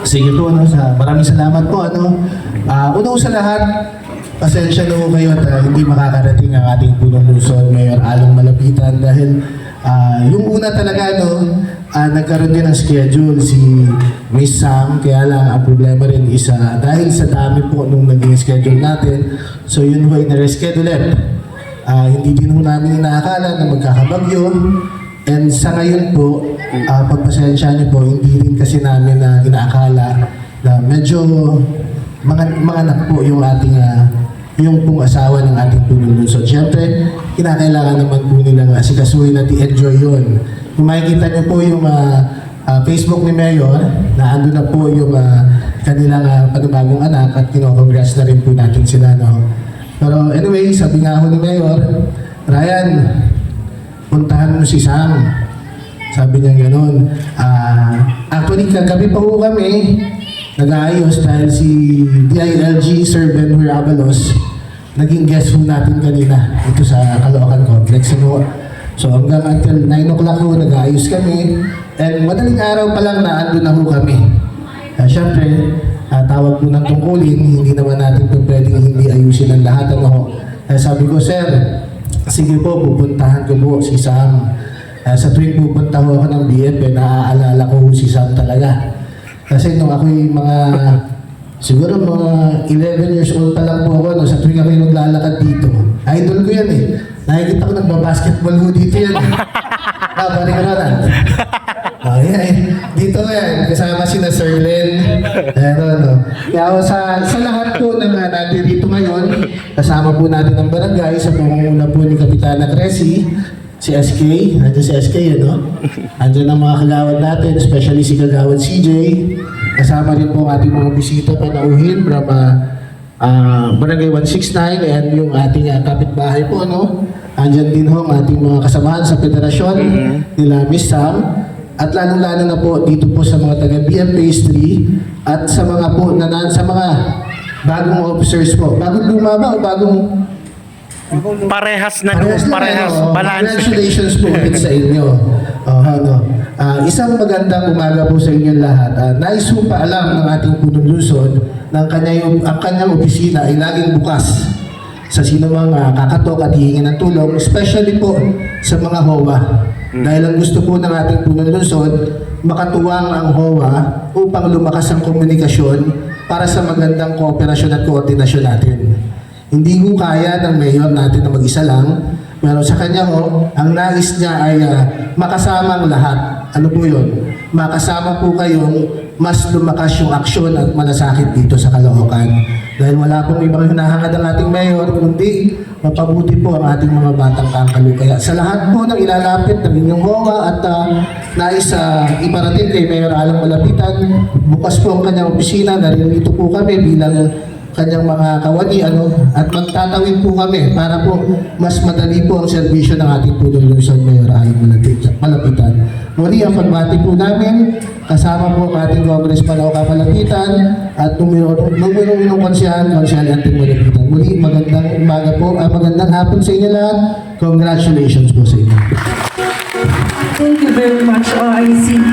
Sige po, ano, maraming salamat po. Una sa lahat, pasensya na po kayo at hindi makakarating ang ating punong Luzon, Mayor Along Malapitan dahil yung una talaga, nagkaroon din ng schedule si Miss Sam, kaya lang ang problema rin is dahil sa dami po nung naging schedule natin, so yun po ay na-reschedule ulit. Hindi din po namin inaakala na magkakabagyo. And sa ngayon po, pagpasensya niyo po, hindi rin kasi namin inaakala na medyo mga anak po yung ating yung pong asawa ng ating punong Luzon. Siyempre, kinakailangan naman po nilang asikasuhin at i-enjoy yun. Kung makikita niyo po yung Facebook ni Mayor, na ando na po yung kanilang panibagong anak at kino-congrats na rin po natin sila. Pero anyway, sabi nga ho ni Mayor, Ryan, puntahan mo si Sam. Sabi niya gano'n. Actually, kagabi pa po kami, nag-aayos dahil si DILG Sir Benhur Avalos, naging guest po natin kanina dito sa Caloocan Complex. So hanggang until 9 o'clock po, nag-aayos kami. And madaling araw pa lang na ando na po kami. Siyempre, tawag po ng tungkulin, hindi naman natin po pwedeng hindi ayusin ang lahat. Sabi ko, Sir, sige po, pupuntahan ko po si Sam. Sa tuwing pupunta ko ako ng BF, naaalala ko si Sam talaga. Kasi nung ako'y siguro mga 11 years old pa lang po ako, sa tuwing ako'y naglalakad dito. Idol ko yan eh. Nakikita ko nagbabasketball ko dito yan. Balik ka na. Dito yan, kasama si na Sir Len. Kaya sa lahat po na natin dito ngayon, kasama po natin ang barangay sa pangunguna po ni Kapitana Cressy, si SK, nandiyan si SK, Nandiyan ang mga kagawad natin, especially si Kagawad CJ. Kasama rin po ang ating mga bisita panauhin from Barangay 169 and yung ating kapitbahay po, Nandiyan din ho ang ating mga kasamahan sa federasyon nila Miss Sam. At lalong-lalo na po dito po sa mga taga-BM Phase 3 at sa mga po sa mga bagong officers po. Bagong lumaba o bagong Parehas. Balance. Congratulations po ulit sa inyo. Isang magandang umaga po sa inyo lahat. Nais po paalam ng ating punong Luzon na ang kanyang opisina ay laging bukas sa sino mang kakatok at hihingi ng tulong, especially po sa mga HOA. Dahil ang gusto po ng ating punong Luzon, makatuwang ang HOA upang lumakas ang komunikasyon para sa magandang kooperasyon at koordinasyon natin. Hindi ko kaya ng mayor natin na mag-isa lang, pero sa kanya ang nais niya ay makasama ang lahat. Ano po yun? Makasama po kayong mas lumakas yung aksyon at malasakit dito sa Caloocan. Dahil wala pong ibang hinahangad ang ating mayor, kundi mapabuti po ang ating mga batang kangkalo. Kaya sa lahat po ng ilalapit ng inyong HOA at nais iparating kay Mayor Along Malapitan, bukas po ang kanyang opisina, naririto po kami bilang kanyang mga kawani at magtatawid po kami para po mas madali po ang serbisyo ng ating punong Luzon, Mayor Along Malapitan. Muli ang pagbati po namin, kasama po ang ating Congressman Oka Malapitan at numero 1 konsyal Anting Malapitan. Muli, magandang umaga po, magandang hapon sa inyo lahat. Congratulations po sa inyo. Thank you very much, OIC.